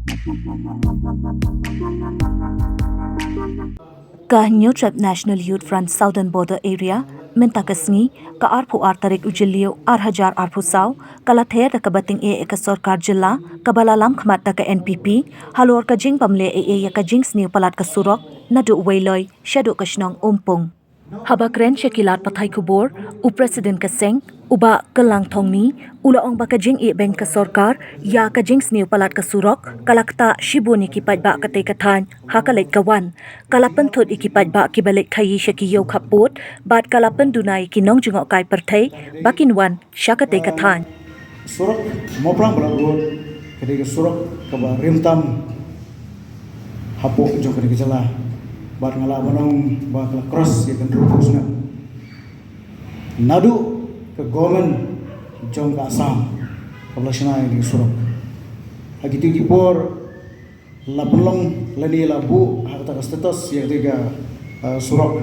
Ka New Trap National Youth Front Southern Border Area mentakasngi ka arpu tarik ujilio hajar arpu saw kalather da kabating ka sarkar jilla kabalalam khmat da ka NPP halor ka jing pamle ya ka jing sniu palat ka surok nadu wailoi shadow ka shnong umpung habakren shekilat pathai kubor upresident ka seng uba kelang thongni ula ong ba ka jing bank ka sarkar ya ka jing sniu palat ka surok kalakta shibuni ki pajba ka te kathan hakalet kawan kalapan thot ikipaj ba kibalik khayi shakiyo khapot bat kalapan dunai kinong jungok kai perthai bakinwan shakate kathan surok moprang balagod kede surok kaba rimtam hapo jong kede jala bat ngala banong ba cross ya kan rupusna nadu ke government jong ka asam kablashna ini surok agitu gipor lapulong lani labu harta status yang tiga surok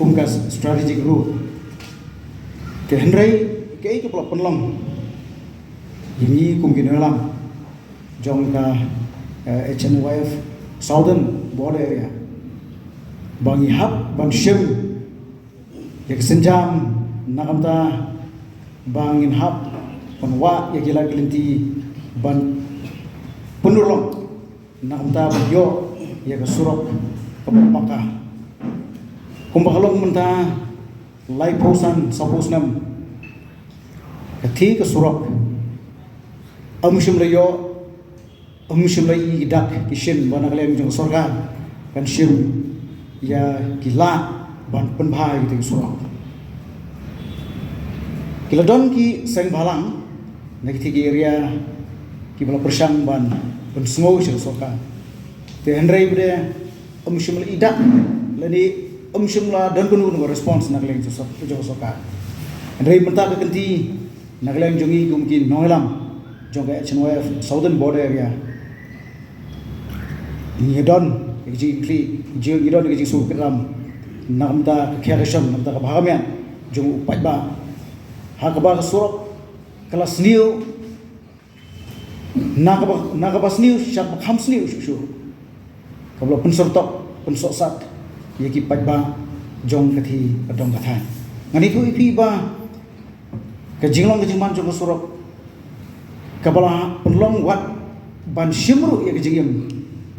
kumkas strategic route ke hendrai ke ke pelong ini kumkin alam jong ka HNYF Southern Border Area bangi hab ban shim yak senjam nakamta bangin hab panwa ya gila gelinti ban penulong nakamta bagyo ya ka surok kapapaka kumbakalong menta lai posan sapos nam kathi ka surok amshim rayo amshim rai dak kishin banaklem jong sorga kan shim ya gila ban penbhai gitu surok kiladon ki seng balang nakiti ki area ki bala persang ban pensngo shil soka te hendrai bude amshim idak lani amshim la dan kunu response naklem jo soka hendrai menta ka kanti naklem jongi kumkin noelam jong ka HNYF Southern Border Area ni don ji kli ji idon ji su kram namta kherasham namta ka bhagamian jong upajba hakaba surok kelas niu nakaba sniu syak kham sniu shu kablo pensortok pensosat yaki pajba jong kathi adong kathan ngani tu ipi ba ka jinglong ka jingman jong surok kabala penlong wat ban shimru ya ka jingim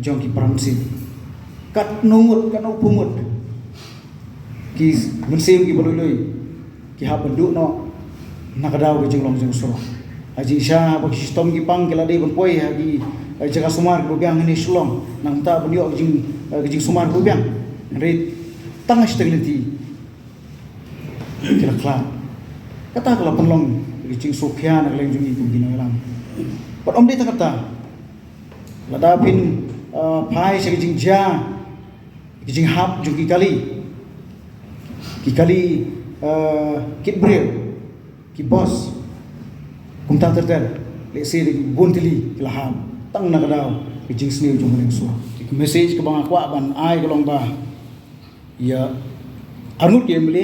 jong ki pramsin kat nungut kan upumut ki mensim ki boloi ki ha bendu no nakadaw ka jinglong jong surok aji sha bagi sistem ki pang kala dei bon poi hagi jaga sumar ko biang ni sulong nang ta bunyo jing sumar ko biang re tangas teglenti kila kla kata kala penlong jing sokya nak leng jungi kum dino lam pot om dei ta kata lada pin phai se jing ja jing hap jungi kali kit bril ki boss kumta tertel le se de bontili laham tang nakadaw jing sneu jong leng so message ke bang akwa ban ai kolong ba ya arnut ke mele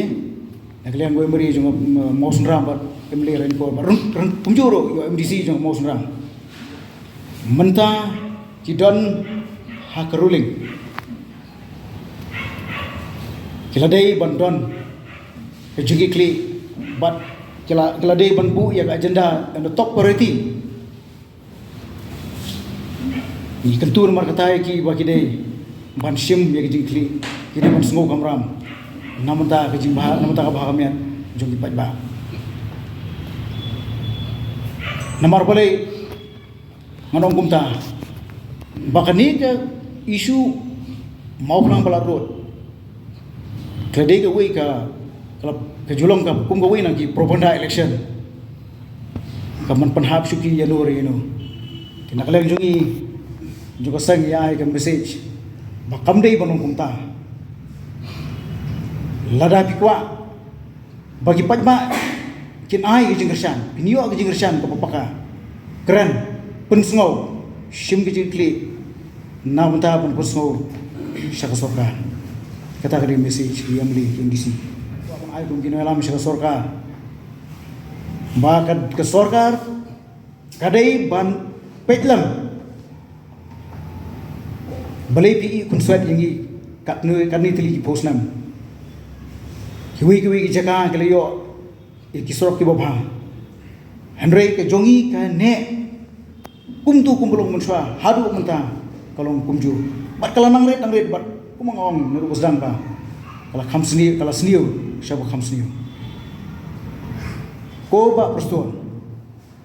nakleng go meri jong mosun ram ba mele ren ko ba rung pumjuro yo MDC jong mosun ram menta kidon hak ruling kiladai bandon jugi kli but kiladai banbu yang agenda and the top priority ni kentur mar katai ki bakidai ban shim yang jing kli kini ban sngo kamram namanta ka jing bah namanta ka bahamian jugi pajba namar balai nganong kumta bakani ke isu mauplang bala road kredai ke wei ka kalau kejulong ka kum ka wei nang ki propaganda election ka man panhap syuki Januari ino tinakaleng jungi juga sang ya ka message bakam dei banong kumta lada pikwa bagi pajma kin ai ke jinggersan pinyo ke jinggersan ka papaka keren pensngau shim ke jingkli na menta pun pensngau syaka sorka kata ka message yang li indisi ai kum kino alam syaka sorka ba ka sorkar kadai ban petlam balai pi kun swat yangi katni tili ki posnam kiwi ki jaka ke leyo ki sorok ki bobha henry ke jongi ka ne kumtu kumbulong munswa hadu menta kalong kumju bat kala nangret bat kumangong neru busdang ba kala khamsni kala sniu shabu khamsniu ko ba prosto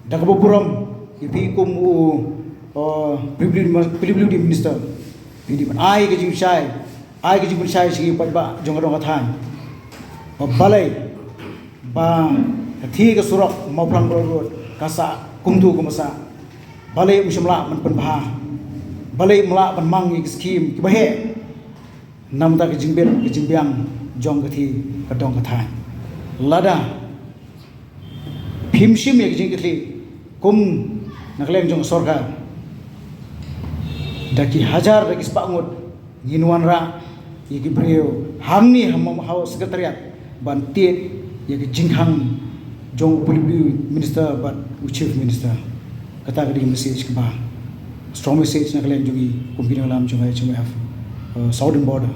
dakabopuram ipi kum privilege minister pidi ban ai ke jing shai sigi pat ba jongadong athan balai ba thi ka surok mauplang bro kasa kumtu kumasa balai musimla man penbah balai mula ban mang ik scheme ki bahe namta ke jingbiang jong kathi kadong katha lada phimsim ek jing kathi kum nakleng jong sarkar daki hajar daki spangut ginwan ra yaki brio hamni hamam haw secretariat ban tiet yaki jinghang jong police minister but chief minister kata kadi message ke ba strong message na kalian jungi kumpina lam jungai have southern border